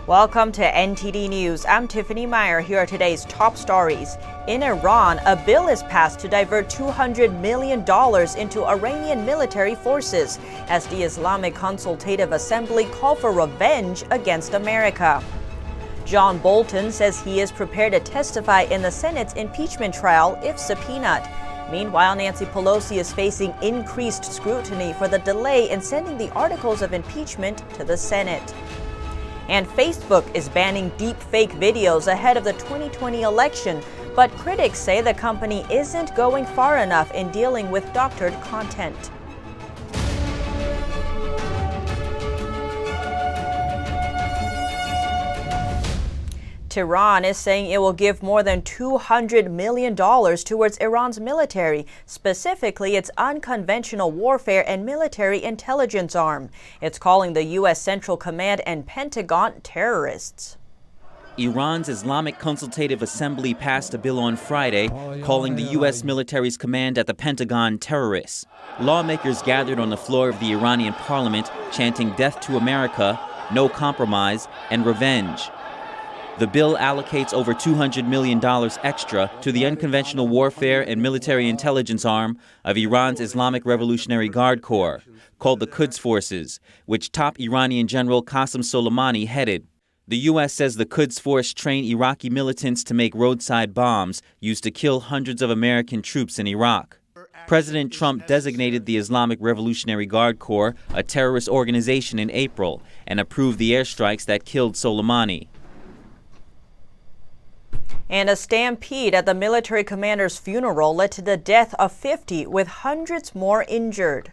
Welcome to NTD News. I'm Tiffany Meyer. Here are today's top stories. In Iran, a bill is passed to divert $200 million into Iranian military forces as the Islamic Consultative Assembly call for revenge against America. John Bolton says he is prepared to testify in the Senate's impeachment trial if subpoenaed. Meanwhile, Nancy Pelosi is facing increased scrutiny for the delay in sending the articles of impeachment to the Senate. And Facebook is banning deep-fake videos ahead of the 2020 election, but critics say the company isn't going far enough in dealing with doctored content. Tehran is saying it will give more than $200 million towards Iran's military, specifically its unconventional warfare and military intelligence arm. It's calling the U.S. Central Command and Pentagon terrorists. Iran's Islamic Consultative Assembly passed a bill on Friday calling the U.S. military's command at the Pentagon terrorists. Lawmakers gathered on the floor of the Iranian parliament chanting "Death to America," "No compromise," and "Revenge." The bill allocates over $200 million extra to the unconventional warfare and military intelligence arm of Iran's Islamic Revolutionary Guard Corps, called the Quds Forces, which top Iranian General Qasem Soleimani headed. The U.S. says the Quds Force train Iraqi militants to make roadside bombs used to kill hundreds of American troops in Iraq. President Trump designated the Islamic Revolutionary Guard Corps a terrorist organization in April and approved the airstrikes that killed Soleimani. And a stampede at the military commander's funeral led to the death of 50, with hundreds more injured.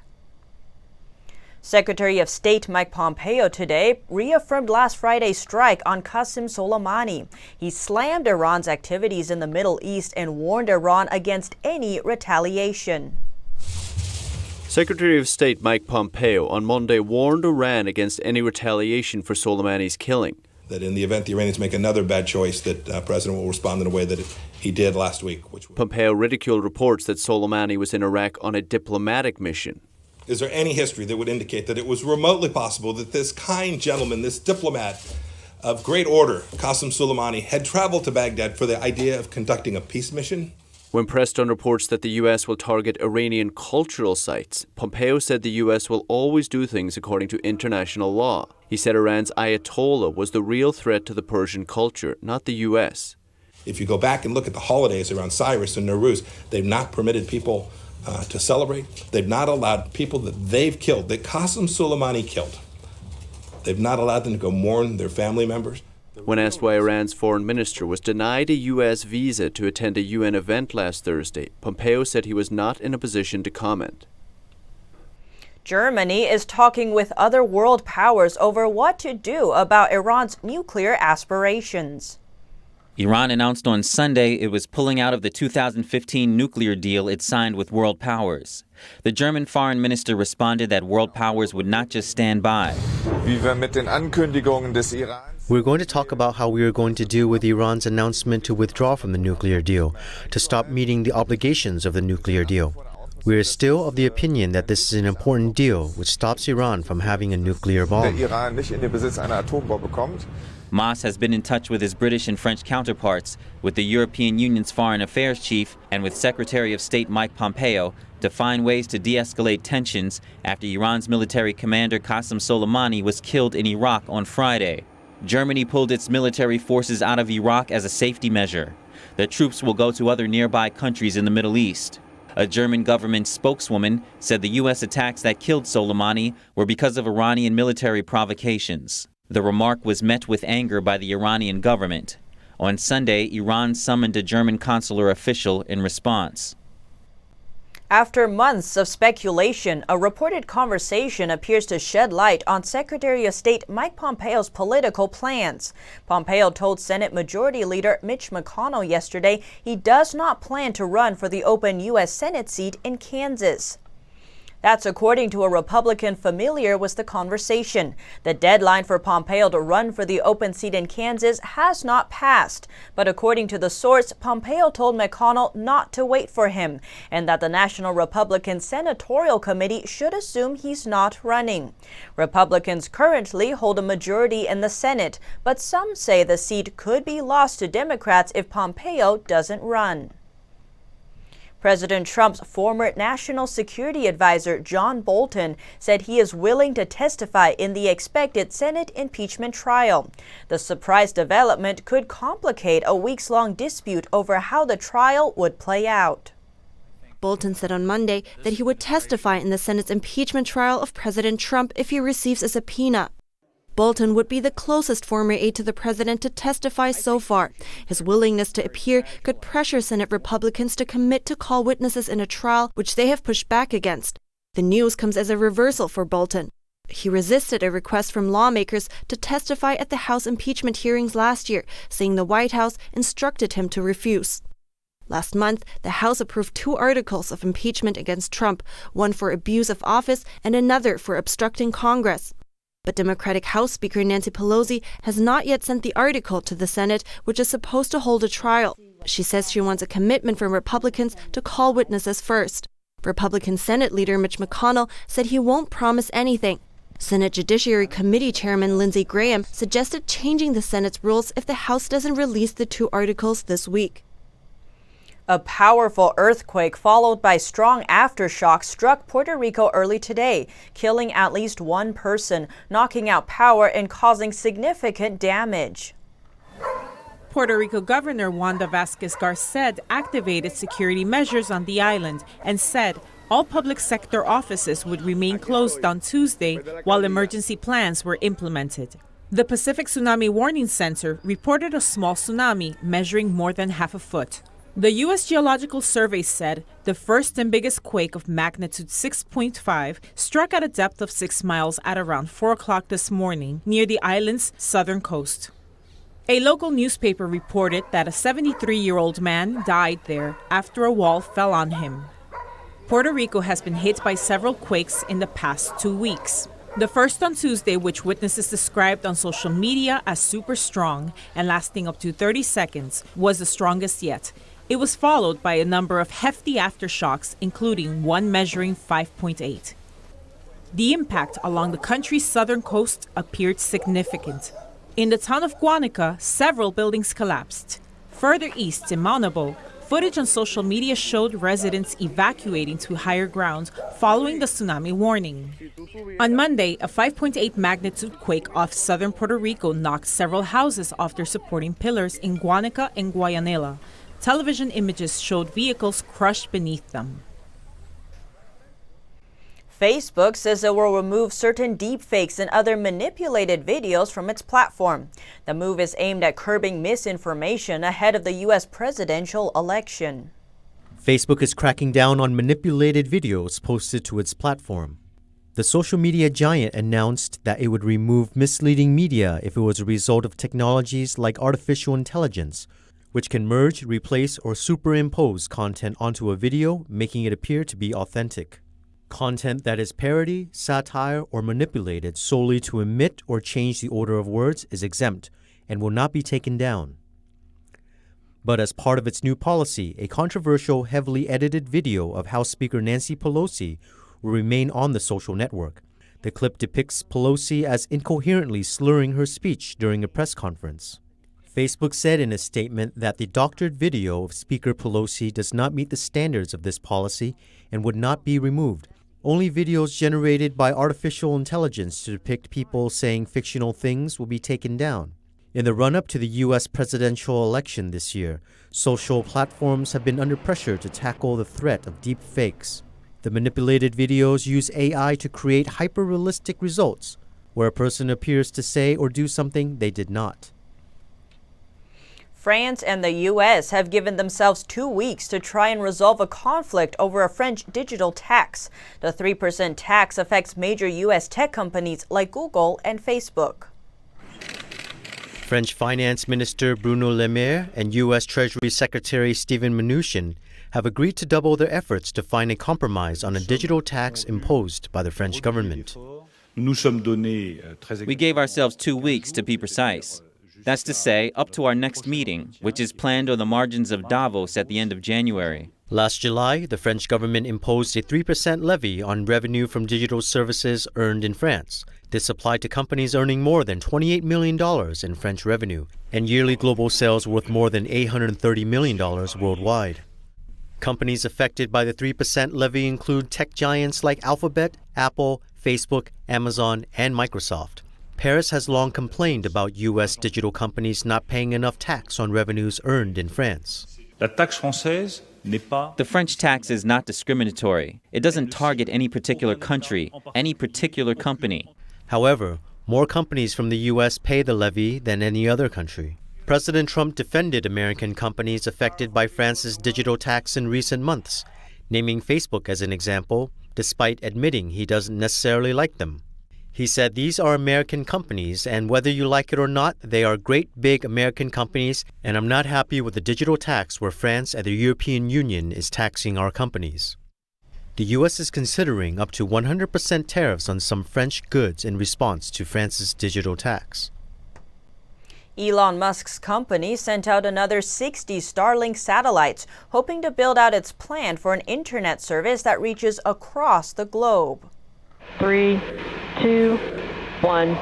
Secretary of State Mike Pompeo today reaffirmed last Friday's strike on Qasem Soleimani. He slammed Iran's activities in the Middle East and warned Iran against any retaliation. Secretary of State Mike Pompeo on Monday warned Iran against any retaliation for Soleimani's killing. That in the event the Iranians make another bad choice, that President will respond in a way that he did last week. Pompeo ridiculed reports that Soleimani was in Iraq on a diplomatic mission. Is there any history that would indicate that it was remotely possible that this kind gentleman, this diplomat of great order, Qasem Soleimani, had traveled to Baghdad for the idea of conducting a peace mission? When pressed on reports that the U.S. will target Iranian cultural sites, Pompeo said the U.S. will always do things according to international law. He said Iran's Ayatollah was the real threat to the Persian culture, not the U.S. If you go back and look at the holidays around Cyrus and Nowruz, they've not permitted people to celebrate. They've not allowed people that they've killed, that Qasem Soleimani killed, they've not allowed them to go mourn their family members. When asked why Iran's foreign minister was denied a U.S. visa to attend a UN event last Thursday, Pompeo said he was not in a position to comment. Germany is talking with other world powers over what to do about Iran's nuclear aspirations. Iran announced on Sunday it was pulling out of the 2015 nuclear deal it signed with world powers. The German foreign minister responded that world powers would not just stand by. We're going to talk about how we are going to deal with Iran's announcement to withdraw from the nuclear deal, to stop meeting the obligations of the nuclear deal. We are still of the opinion that this is an important deal which stops Iran from having a nuclear bomb. Mas has been in touch with his British and French counterparts, with the European Union's foreign affairs chief, and with Secretary of State Mike Pompeo to find ways to de-escalate tensions after Iran's military commander Qasem Soleimani was killed in Iraq on Friday. Germany pulled its military forces out of Iraq as a safety measure. The troops will go to other nearby countries in the Middle East. A German government spokeswoman said the U.S. attacks that killed Soleimani were because of Iranian military provocations. The remark was met with anger by the Iranian government. On Sunday, Iran summoned a German consular official in response. After months of speculation, a reported conversation appears to shed light on Secretary of State Mike Pompeo's political plans. Pompeo told Senate Majority Leader Mitch McConnell yesterday he does not plan to run for the open U.S. Senate seat in Kansas. That's according to a Republican familiar with the conversation. The deadline for Pompeo to run for the open seat in Kansas has not passed. But according to the source, Pompeo told McConnell not to wait for him and that the National Republican Senatorial Committee should assume he's not running. Republicans currently hold a majority in the Senate, but some say the seat could be lost to Democrats if Pompeo doesn't run. President Trump's former national security advisor, John Bolton, said he is willing to testify in the expected Senate impeachment trial. The surprise development could complicate a weeks-long dispute over how the trial would play out. Bolton said on Monday that he would testify in the Senate's impeachment trial of President Trump if he receives a subpoena. Bolton would be the closest former aide to the president to testify so far. His willingness to appear could pressure Senate Republicans to commit to call witnesses in a trial, which they have pushed back against. The news comes as a reversal for Bolton. He resisted a request from lawmakers to testify at the House impeachment hearings last year, saying the White House instructed him to refuse. Last month, the House approved 2 articles of impeachment against Trump, one for abuse of office and another for obstructing Congress. But Democratic House Speaker Nancy Pelosi has not yet sent the article to the Senate, which is supposed to hold a trial. She says she wants a commitment from Republicans to call witnesses first. Republican Senate leader Mitch McConnell said he won't promise anything. Senate Judiciary Committee Chairman Lindsey Graham suggested changing the Senate's rules if the House doesn't release the 2 articles this week. A powerful earthquake followed by strong aftershocks struck Puerto Rico early today, killing at least 1 person, knocking out power and causing significant damage. Puerto Rico Governor Wanda Vázquez-Garcet activated security measures on the island and said all public sector offices would remain closed on Tuesday while emergency plans were implemented. The Pacific Tsunami Warning Center reported a small tsunami measuring more than half a foot. The U.S. Geological Survey said the first and biggest quake of magnitude 6.5 struck at a depth of 6 miles at around 4 o'clock this morning near the island's southern coast. A local newspaper reported that a 73-year-old man died there after a wall fell on him. Puerto Rico has been hit by several quakes in the past 2 weeks. The first on Tuesday, which witnesses described on social media as super strong and lasting up to 30 seconds, was the strongest yet. It was followed by a number of hefty aftershocks, including one measuring 5.8. The impact along the country's southern coast appeared significant. In the town of Guánica, several buildings collapsed. Further east in Maunabo, footage on social media showed residents evacuating to higher ground following the tsunami warning. On Monday, a 5.8 magnitude quake off southern Puerto Rico knocked several houses off their supporting pillars in Guánica and Guayanilla. Television images showed vehicles crushed beneath them. Facebook says it will remove certain deepfakes and other manipulated videos from its platform. The move is aimed at curbing misinformation ahead of the U.S. presidential election. Facebook is cracking down on manipulated videos posted to its platform. The social media giant announced that it would remove misleading media if it was a result of technologies like artificial intelligence, which can merge, replace, or superimpose content onto a video, making it appear to be authentic. Content that is parody, satire, or manipulated solely to omit or change the order of words is exempt and will not be taken down. But as part of its new policy, a controversial, heavily edited video of House Speaker Nancy Pelosi will remain on the social network. The clip depicts Pelosi as incoherently slurring her speech during a press conference. Facebook said in a statement that the doctored video of Speaker Pelosi does not meet the standards of this policy and would not be removed. Only videos generated by artificial intelligence to depict people saying fictional things will be taken down. In the run-up to the U.S. presidential election this year, social platforms have been under pressure to tackle the threat of deep fakes. The manipulated videos use AI to create hyper-realistic results, where a person appears to say or do something they did not. France and the U.S. have given themselves 2 weeks to try and resolve a conflict over a French digital tax. The 3% tax affects major U.S. tech companies like Google and Facebook. French Finance Minister Bruno Le Maire and U.S. Treasury Secretary Steven Mnuchin have agreed to double their efforts to find a compromise on a digital tax imposed by the French government. We gave ourselves 2 weeks to be precise. That's to say, up to our next meeting, which is planned on the margins of Davos at the end of January. Last July, the French government imposed a 3% levy on revenue from digital services earned in France. This applied to companies earning more than $28 million in French revenue and yearly global sales worth more than $830 million worldwide. Companies affected by the 3% levy include tech giants like Alphabet, Apple, Facebook, Amazon, and Microsoft. Paris has long complained about U.S. digital companies not paying enough tax on revenues earned in France. The French tax is not discriminatory. It doesn't target any particular country, any particular company. However, more companies from the U.S. pay the levy than any other country. President Trump defended American companies affected by France's digital tax in recent months, naming Facebook as an example, despite admitting he doesn't necessarily like them. He said these are American companies, and whether you like it or not, they are great big American companies, and I'm not happy with the digital tax where France and the European Union is taxing our companies. The U.S. is considering up to 100% tariffs on some French goods in response to France's digital tax. Elon Musk's company sent out another 60 StarLink satellites, hoping to build out its plan for an internet service that reaches across the globe. 3, 2, 1,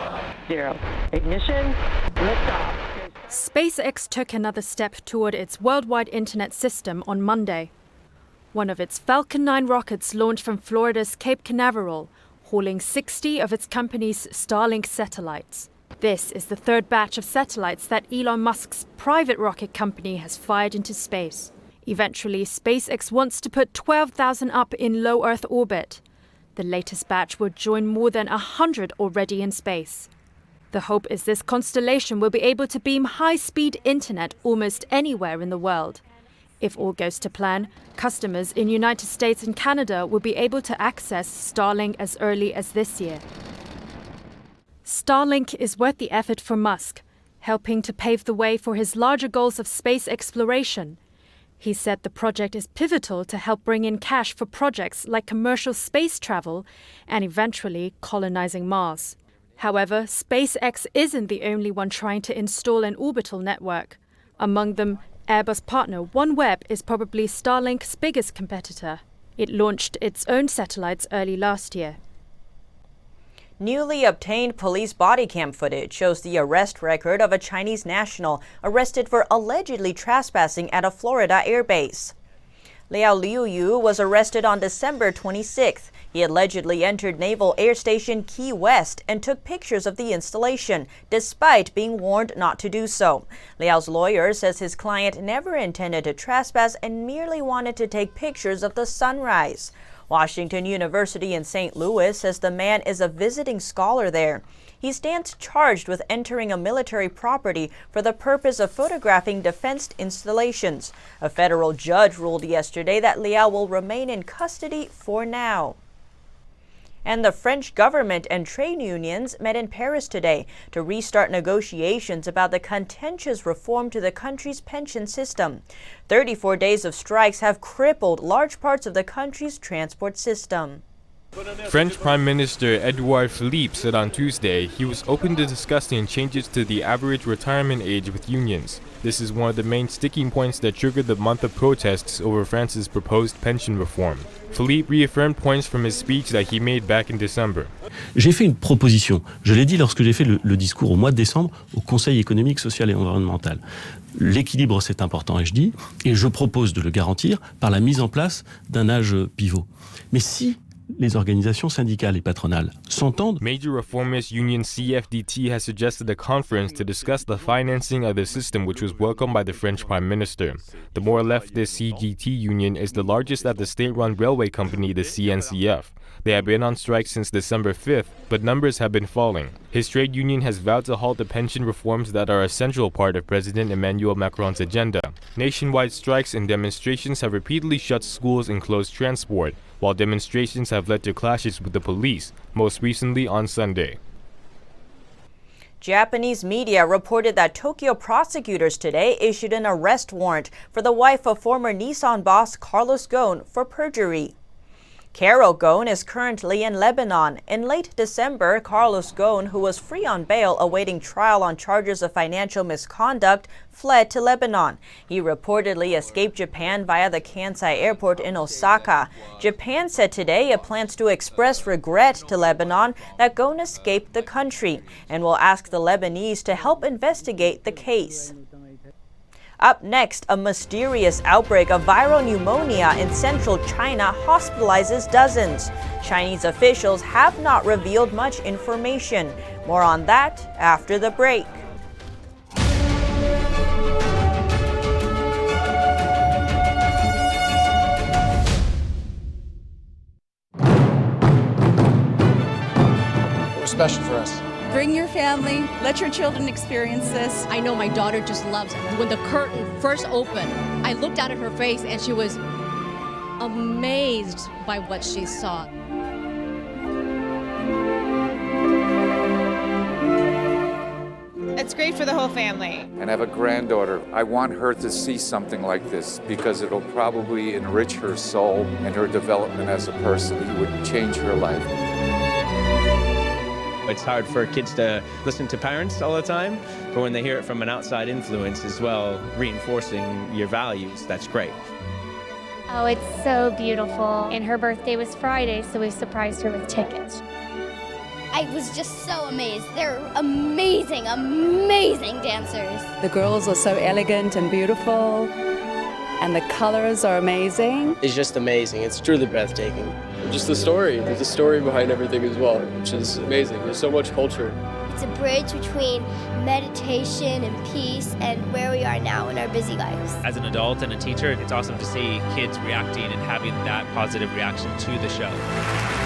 0. Ignition, liftoff. SpaceX took another step toward its worldwide internet system on Monday. One of its Falcon 9 rockets launched from Florida's Cape Canaveral, hauling 60 of its company's StarLink satellites. This is the third batch of satellites that Elon Musk's private rocket company has fired into space. Eventually, SpaceX wants to put 12,000 up in low Earth orbit. The latest batch will join more than 100 already in space. The hope is this constellation will be able to beam high-speed internet almost anywhere in the world. If all goes to plan, customers in United States and Canada will be able to access StarLink as early as this year. StarLink is worth the effort for Musk, helping to pave the way for his larger goals of space exploration. He said the project is pivotal to help bring in cash for projects like commercial space travel and eventually colonizing Mars. However, SpaceX isn't the only one trying to install an orbital network. Among them, Airbus partner OneWeb is probably Starlink's biggest competitor. It launched its own satellites early last year. Newly obtained police body cam footage shows the arrest record of a Chinese national arrested for allegedly trespassing at a Florida airbase. Liao Liuyu was arrested on December 26th. He allegedly entered Naval Air Station Key West and took pictures of the installation, despite being warned not to do so. Liao's lawyer says his client never intended to trespass and merely wanted to take pictures of the sunrise. Washington University in St. Louis says the man is a visiting scholar there. He stands charged with entering a military property for the purpose of photographing defense installations. A federal judge ruled yesterday that Liao will remain in custody for now. And the French government and trade unions met in Paris today to restart negotiations about the contentious reform to the country's pension system. 34 days of strikes have crippled large parts of the country's transport system. French Prime Minister Edouard Philippe said on Tuesday he was open to discussing changes to the average retirement age with unions. This is one of the main sticking points that triggered the month of protests over France's proposed pension reform. Philippe reaffirmed points from his speech that he made back in December. J'ai fait une proposition, je l'ai dit lorsque j'ai fait le discours au mois de décembre au Conseil économique, social et environnemental. L'équilibre, c'est important, ai-je dit, et je propose de le garantir par la mise en place d'un âge pivot. Mais si les organisations syndicales et patronales s'entendent. Major reformist union CFDT has suggested a conference to discuss the financing of the system, which was welcomed by the French Prime Minister. The more leftist CGT union is the largest at the state-run railway company, the CNCF. They have been on strike since December 5th, but numbers have been falling. His trade union has vowed to halt the pension reforms that are a central part of President Emmanuel Macron's agenda. Nationwide strikes and demonstrations have repeatedly shut schools and closed transport, while demonstrations have led to clashes with the police, most recently on Sunday. Japanese media reported that Tokyo prosecutors today issued an arrest warrant for the wife of former Nissan boss Carlos Ghosn for perjury. Carol Ghosn is currently in Lebanon. In late December, Carlos Ghosn, who was free on bail awaiting trial on charges of financial misconduct, fled to Lebanon. He reportedly escaped Japan via the Kansai airport in Osaka. Japan said today it plans to express regret to Lebanon that Ghosn escaped the country and will ask the Lebanese to help investigate the case. Up next, a mysterious outbreak of viral pneumonia in central China hospitalizes dozens. Chinese officials have not revealed much information. More on that after the break. It was special for us. Bring your family, let your children experience this. I know my daughter just loves it. When the curtain first opened, I looked out at her face and she was amazed by what she saw. It's great for the whole family. And I have a granddaughter. I want her to see something like this because it'll probably enrich her soul and her development as a person. It would change her life. It's hard for kids to listen to parents all the time, but when they hear it from an outside influence as well, reinforcing your values, that's great. Oh, it's so beautiful. And her birthday was Friday, so we surprised her with tickets. I was just so amazed. They're amazing, amazing dancers. The girls are so elegant and beautiful, and the colors are amazing. It's just amazing. It's truly breathtaking. Just the story. There's a story behind everything as well, which is amazing. There's so much culture. It's a bridge between meditation and peace and where we are now in our busy lives. As an adult and a teacher, it's awesome to see kids reacting and having that positive reaction to the show.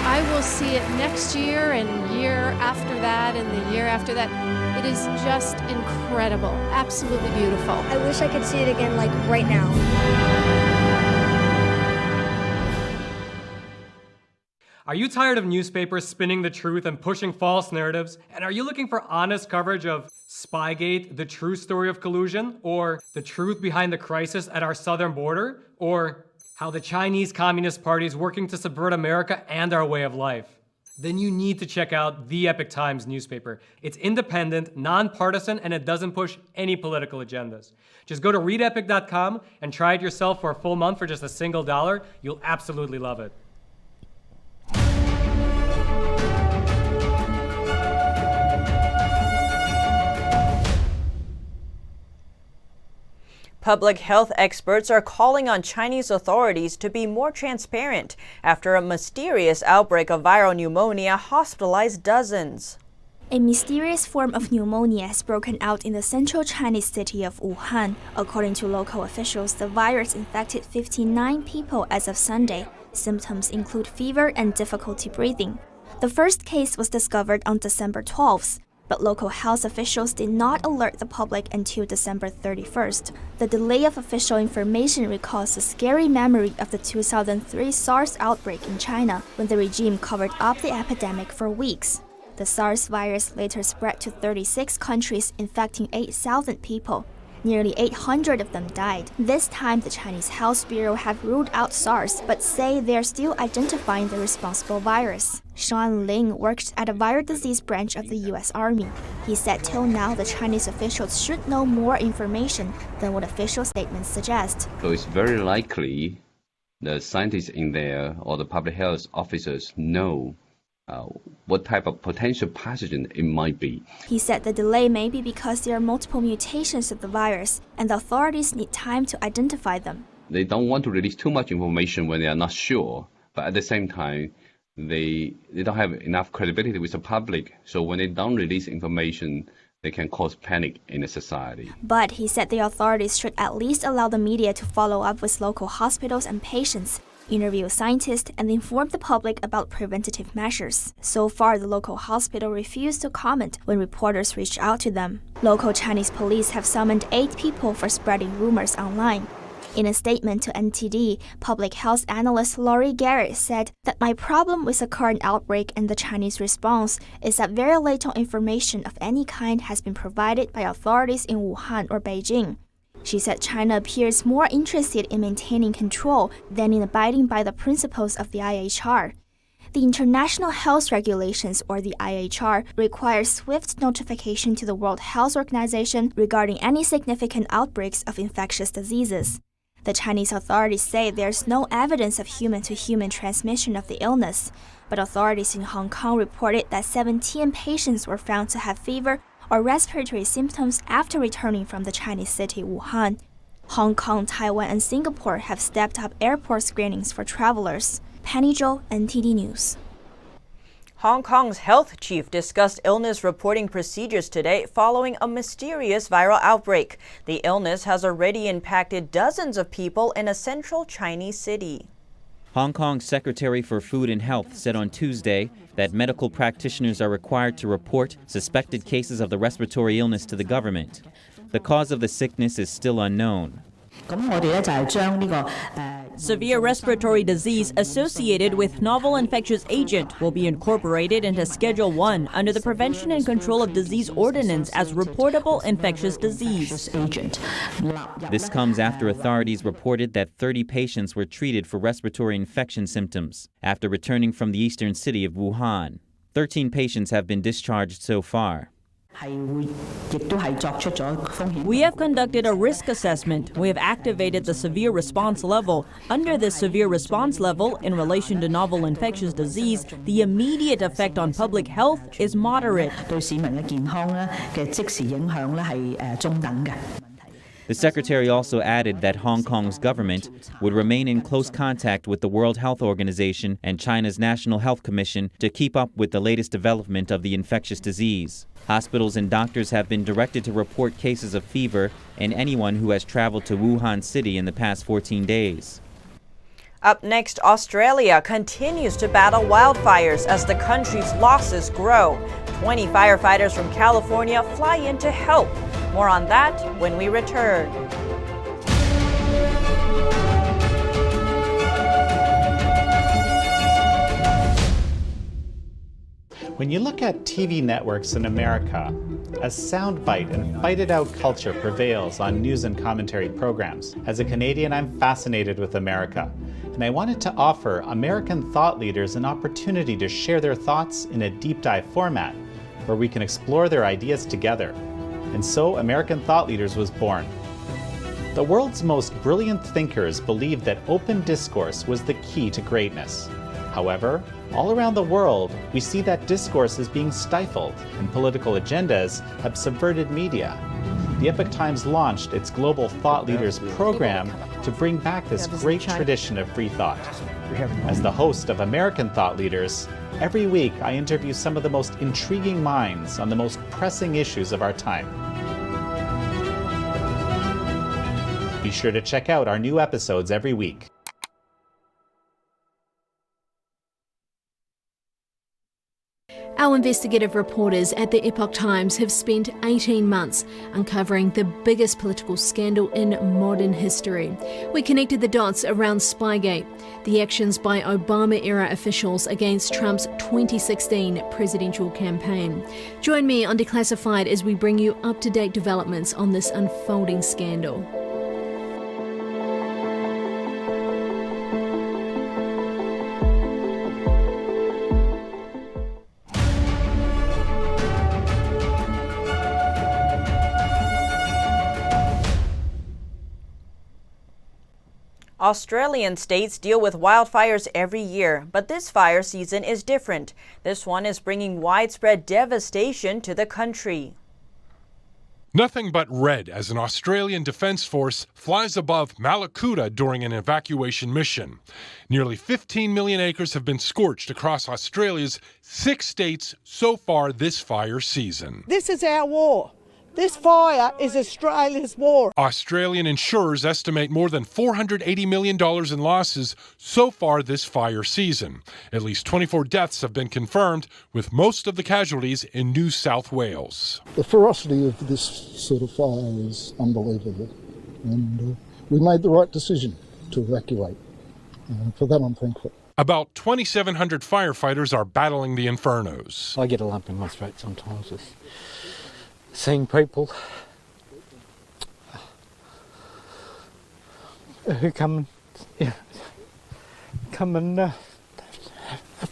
I will see it next year and year after that and the year after that. It is just incredible, absolutely beautiful. I wish I could see it again, like right now. Are you tired of newspapers spinning the truth and pushing false narratives? And are you looking for honest coverage of Spygate, the true story of collusion? Or the truth behind the crisis at our southern border? Or how the Chinese Communist Party is working to subvert America and our way of life? Then you need to check out the Epoch Times newspaper. It's independent, nonpartisan, and it doesn't push any political agendas. Just go to readepoch.com and try it yourself for a full month for just $1. You'll absolutely love it. Public health experts are calling on Chinese authorities to be more transparent after a mysterious outbreak of viral pneumonia hospitalized dozens. A mysterious form of pneumonia has broken out in the central Chinese city of Wuhan. According to local officials, the virus infected 59 people as of Sunday. Symptoms include fever and difficulty breathing. The first case was discovered on December 12th. But local health officials did not alert the public until December 31st. The delay of official information recalls the scary memory of the 2003 SARS outbreak in China, when the regime covered up the epidemic for weeks. The SARS virus later spread to 36 countries, infecting 8,000 people. Nearly 800 of them died. This time, the Chinese Health Bureau have ruled out SARS, but say they are still identifying the responsible virus. Sean Ling worked at a viral disease branch of the U.S. Army. He said till now the Chinese officials should know more information than what official statements suggest. So it's very likely the scientists in there or the public health officers know what type of potential pathogen it might be. He said the delay may be because there are multiple mutations of the virus, and the authorities need time to identify them. They don't want to release too much information when they are not sure, but at the same time, they don't have enough credibility with the public, so when they don't release information, they can cause panic in the society. But he said the authorities should at least allow the media to follow up with local hospitals and patients, interview scientists, and inform the public about preventative measures. So far, the local hospital refused to comment when reporters reached out to them. Local Chinese police have summoned 8 people for spreading rumors online. In a statement to NTD, public health analyst Laurie Garrett said that my problem with the current outbreak and the Chinese response is that very little information of any kind has been provided by authorities in Wuhan or Beijing. She said China appears more interested in maintaining control than in abiding by the principles of the IHR. The International Health Regulations, or the IHR, requires swift notification to the World Health Organization regarding any significant outbreaks of infectious diseases. The Chinese authorities say there's no evidence of human-to-human transmission of the illness, but authorities in Hong Kong reported that 17 patients were found to have fever or respiratory symptoms after returning from the Chinese city Wuhan. Hong Kong, Taiwan, and Singapore have stepped up airport screenings for travelers. Penny Zhou, NTD News. Hong Kong's health chief discussed illness reporting procedures today following a mysterious viral outbreak. The illness has already impacted dozens of people in a central Chinese city. Hong Kong's Secretary for Food and Health said on Tuesday that medical practitioners are required to report suspected cases of the respiratory illness to the government. The cause of the sickness is still unknown. Severe respiratory disease associated with novel infectious agent will be incorporated into Schedule 1 under the Prevention and Control of Disease Ordinance as reportable infectious disease. This comes after authorities reported that 30 patients were treated for respiratory infection symptoms after returning from the eastern city of Wuhan. 13 patients have been discharged so far. We have conducted a risk assessment. We have activated the severe response level. Under this severe response level, in relation to novel infectious disease, the immediate effect on public health is moderate. The secretary also added that Hong Kong's government would remain in close contact with the World Health Organization and China's National Health Commission to keep up with the latest development of the infectious disease. Hospitals and doctors have been directed to report cases of fever in anyone who has traveled to Wuhan City in the past 14 days. Up next, Australia continues to battle wildfires as the country's losses grow. 20 firefighters from California fly in to help. More on that when we return. When you look at TV networks in America, a soundbite and fight-it-out culture prevails on news and commentary programs. As a Canadian, I'm fascinated with America, and I wanted to offer American thought leaders an opportunity to share their thoughts in a deep dive format, where we can explore their ideas together. And so American Thought Leaders was born. The world's most brilliant thinkers believed that open discourse was the key to greatness. However, all around the world, we see that discourse is being stifled, and political agendas have subverted media. The Epoch Times launched its Global Thought Leaders program to bring back this great tradition of free thought. As the host of American Thought Leaders, every week I interview some of the most intriguing minds on the most pressing issues of our time. Be sure to check out our new episodes every week. Our investigative reporters at the Epoch Times have spent 18 months uncovering the biggest political scandal in modern history. We connected the dots around Spygate, the actions by Obama-era officials against Trump's 2016 presidential campaign. Join me on Declassified as we bring you up-to-date developments on this unfolding scandal. Australian states deal with wildfires every year, but this fire season is different. This one is bringing widespread devastation to the country. Nothing but red as an Australian Defence Force flies above Malakuta during an evacuation mission. Nearly 15 million acres have been scorched across Australia's 6 states so far this fire season. This is our war. This fire is Australia's war. Australian insurers estimate more than $480 million in losses so far this fire season. At least 24 deaths have been confirmed, with most of the casualties in New South Wales. The ferocity of this sort of fire is unbelievable. And we made the right decision to evacuate. For that, I'm thankful. About 2,700 firefighters are battling the infernos. I get a lump in my throat sometimes with seeing people who come and have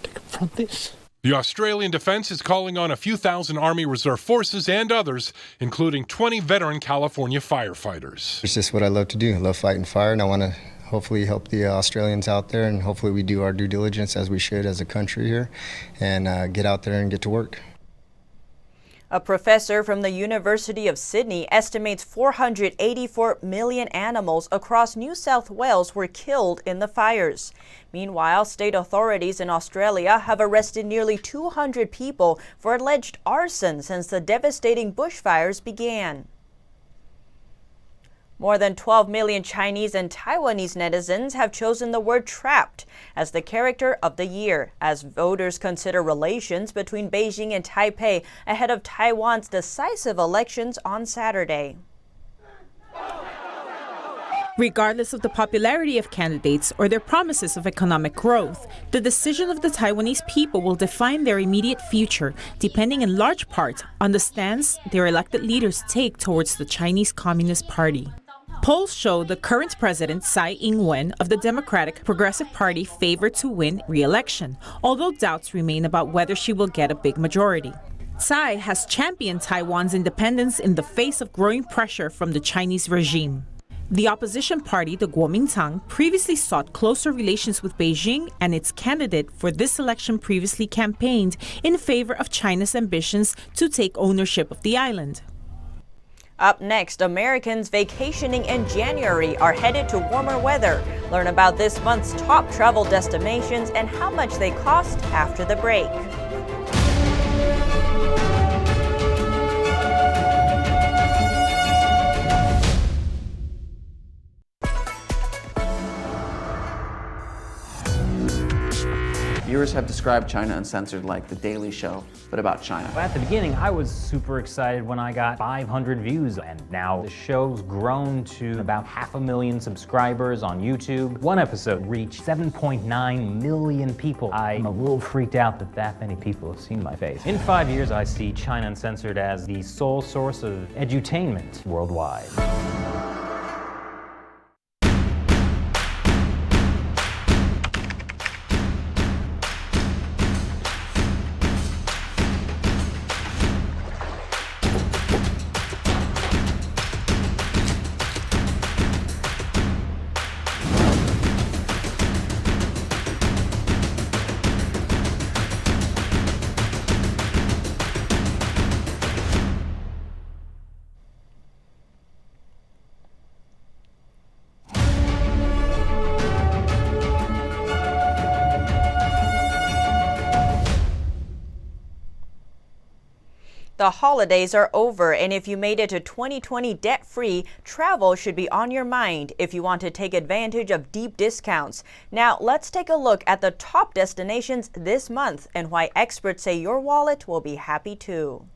to confront this. The Australian Defence is calling on a few thousand Army Reserve forces and others, including 20 veteran California firefighters. It's just what I love to do. I love fighting fire, and I want to hopefully help the Australians out there, and hopefully we do our due diligence as we should as a country here, and get out there and get to work. A professor from the University of Sydney estimates 484 million animals across New South Wales were killed in the fires. Meanwhile, state authorities in Australia have arrested nearly 200 people for alleged arson since the devastating bushfires began. More than 12 million Chinese and Taiwanese netizens have chosen the word trapped as the character of the year, as voters consider relations between Beijing and Taipei ahead of Taiwan's decisive elections on Saturday. Regardless of the popularity of candidates or their promises of economic growth, the decision of the Taiwanese people will define their immediate future, depending in large part on the stance their elected leaders take towards the Chinese Communist Party. Polls show the current president, Tsai Ing-wen, of the Democratic Progressive Party favored to win re-election, although doubts remain about whether she will get a big majority. Tsai has championed Taiwan's independence in the face of growing pressure from the Chinese regime. The opposition party, the Kuomintang, previously sought closer relations with Beijing, and its candidate for this election previously campaigned in favor of China's ambitions to take ownership of the island. Up next, Americans vacationing in January are headed to warmer weather. Learn about this month's top travel destinations and how much they cost after the break. Viewers have described China Uncensored like The Daily Show, but about China. At the beginning, I was super excited when I got 500 views, and now the show's grown to about 500,000 subscribers on YouTube. One episode reached 7.9 million people. I'm a little freaked out that many people have seen my face. In 5 years, I see China Uncensored as the sole source of edutainment worldwide. The holidays are over, and if you made it to 2020 debt-free, travel should be on your mind if you want to take advantage of deep discounts. Now, let's take a look at the top destinations this month and why experts say your wallet will be happy too.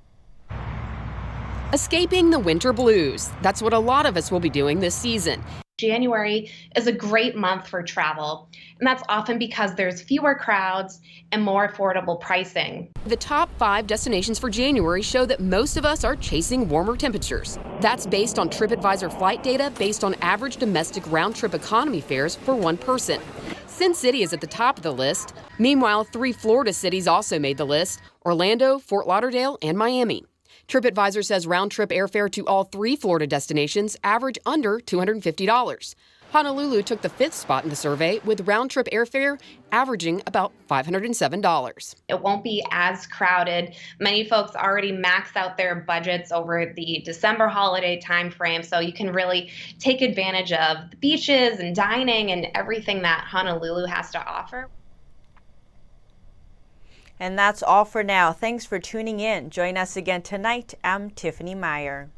Escaping the winter blues. That's what a lot of us will be doing this season. January is a great month for travel, and that's often because there's fewer crowds and more affordable pricing. The top 5 destinations for January show that most of us are chasing warmer temperatures. That's based on TripAdvisor flight data based on average domestic round-trip economy fares for one person. Sin City is at the top of the list. Meanwhile, 3 Florida cities also made the list: Orlando, Fort Lauderdale, and Miami. TripAdvisor says round-trip airfare to all 3 Florida destinations average under $250. Honolulu took the 5th spot in the survey, with round-trip airfare averaging about $507. It won't be as crowded. Many folks already maxed out their budgets over the December holiday timeframe, so you can really take advantage of the beaches and dining and everything that Honolulu has to offer. And that's all for now. Thanks for tuning in. Join us again tonight. I'm Tiffany Meyer.